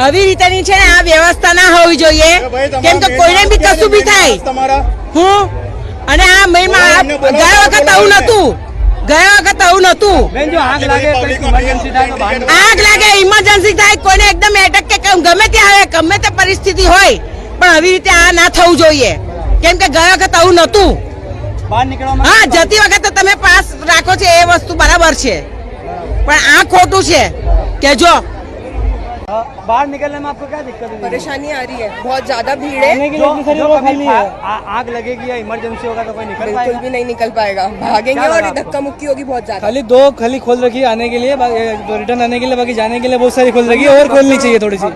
આવી રીતેની છે ને આ વ્યવસ્થા ના હોવી જોઈએ, કેમ કે કોઈને બી કશું બી થાય હું અને આ મહિમાં ગયા વખત આવું નતું, આગ લાગે ઇમરજન્સી થાય કોઈને એકદમ એટેક કે ગમે તે આવે ગમે તે પરિસ્થિતિ હોય, પણ આવી રીતે આ ના થવું જોઈએ, કેમ કે ગયા વખત આવું નતું. હા, જતી વખતે તમે પાસ રાખો છો એ વસ્તુ બરાબર છે, પણ આ ખોટું છે. કે જો बाहर निकलने में आपको क्या दिक्कत है? परेशानी आ रही है, बहुत ज्यादा भीड़ है। आग लगेगी या इमरजेंसी होगा तो कोई निकल पाएगा? बिल्कुल भी नहीं निकल पाएगा, भागेंगे और धक्का मुक्की होगी बहुत ज्यादा। खाली दो खली खोल रखी है आने के लिए, रिटर्न आने के लिए, बाकी जाने के लिए बहुत सारी खोल रखी है और खोलनी चाहिए थोड़ी सी.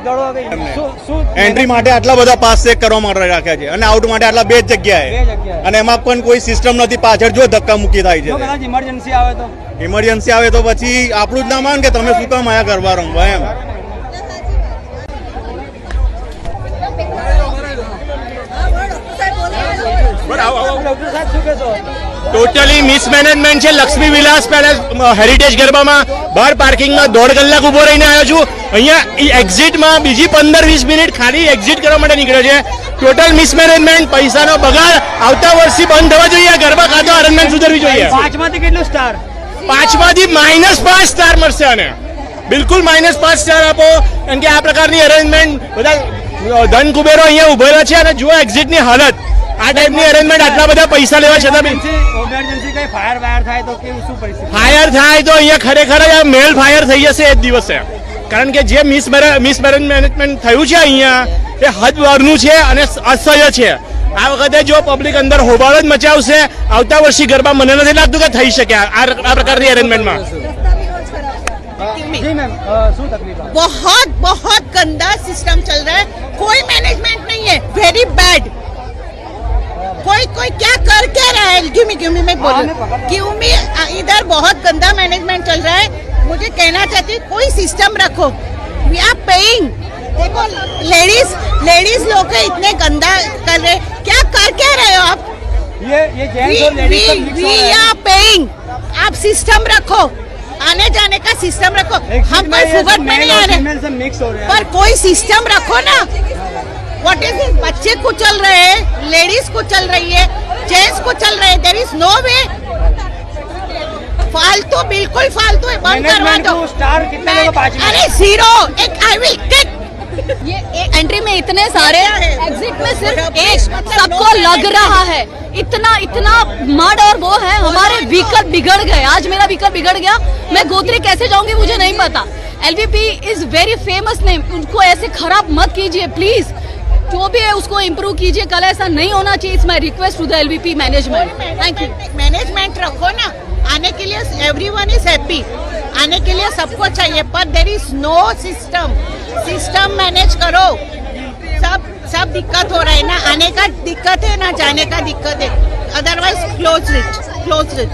એન્ટ્રી માટે આટલા બધા પાસ ચેક કરવા માટે રાખ્યા છે અને આઉટ માટે આટલા બે જ જગ્યાએ, અને એમાં પણ કોઈ સિસ્ટમ નથી. પાછળ જો ધક્કા મુક્કી થાય છે, इमरजेंसी आवे तो ઇમરજન્સી આવે તો પછી આપણું જ ના માન કે તમે શું કામ આયા ગરબા રમવા એમ. ટોટલી મિસમેનેજમેન્ટ છે. લક્ષ્મી વિલાસ પેલેસ હેરિટેજ ગરબામાં બહાર પાર્કિંગમાં 1.5 કલાક ઉભો રહીને આવ્યો છું. અહીંયા એક્ઝિટમાં બીજી 15-20 મિનિટ ખાલી એક્ઝિટ કરવા માટે નીકળ્યો છે. ટોટલ મિસમેનેજમેન્ટ, પૈસાનો બગાડ. આવતા વર્ષથી બંધ થવા જોઈએ ગરબા, કાં તો અરેન્જમેન્ટ સુધરવી જોઈએ. 5 માંથી કેટલું સ્ટાર? 5 માંથી -5 સ્ટાર મળશે આને. બિલકુલ -5 સ્ટાર આપો, કારણ કે આ પ્રકારની અરેન્જમેન્ટ બધા ધન કુબેરો અહીંયા ઉભેલા છે અને જુઓ એક્ઝિટની હાલત. આ ટાઈપની અરેન્જમેન્ટ આટલા બધા પૈસા લેવા છતાં બી ઇમરજન્સી કઈ ફાયર થાય તો કેવું શું પરિસ્થિતિ? ફાયર થાય તો અહીંયા ખરેખર મેલ ફાયર થઈ જશે એ જ દિવસે, કારણ કે જે મિસમેનેજમેન્ટ થયું છે અહીંયા એ હદ બહારનું છે અને અસહ્ય છે. આ વખતે જો પબ્લિક અંદર હોબાળો જ મચાવશે, આવતા વર્ષે ગરબા મને નથી લાગતું કે થઈ શકે આ પ્રકારની અરેન્જમેન્ટમાં. बहुत बहुत गंदा सिस्टम चल रहा है, कोई मैनेजमेंट नहीं है, वेरी बैड. कोई क्या कर क्या रहा है? गिमी मैं बोल गिमी इधर बहुत गंदा मैनेजमेंट चल रहा है. मुझे कहना चाहती हूँ कोई सिस्टम रखो. We are paying. देखो लेडीज लोग इतने गंदा कर रहे, क्या कर क्या रहे हो आप? ये जेंट्स और लेडीज सब मिक्स हो रहे हैं. We are paying. आप सिस्टम रखो, आने जाने का सिस्टम रखो. हम कोई फुकट में नहीं आ रहे, मिक्स हो रहे हैं. पर कोई सिस्टम रखो ना. What is this? बच्चे को चल रहे हैं, लेडीज को चल रही है, जेंट्स को चल रहे हैं. देयर इज नो वे. फालतू, बिल्कुल फालतू है, बंद करवा दो. स्टार कितने लोग? 5 अरे 0. एक आई विल टेक. ये एंट्री में इतने सारे, एग्जिट में सिर्फ एक. सबको लग रहा है इतना मड और वो है. हमारे व्हीकल बिगड़ गए. आज मेरा व्हीकल बिगड़ गया, मैं गोत्री कैसे जाऊंगी मुझे नहीं पता. LVP is very famous name, उनको ऐसे खराब मत कीजिए प्लीज. जो भी है उसको इम्प्रूव कीजिए. कल ऐसा नहीं होना चाहिए. It's my request to the LVP management. Thank you. Management रखो ना. आने के लिए एवरीवन इज हैप्पी, आने के लिए सबको चाहिए, पर there is no system. System manage करो. सब दिक्कत हो रहा है ना, आने का दिक्कत है ना जाने का दिक्कत है. Otherwise close it.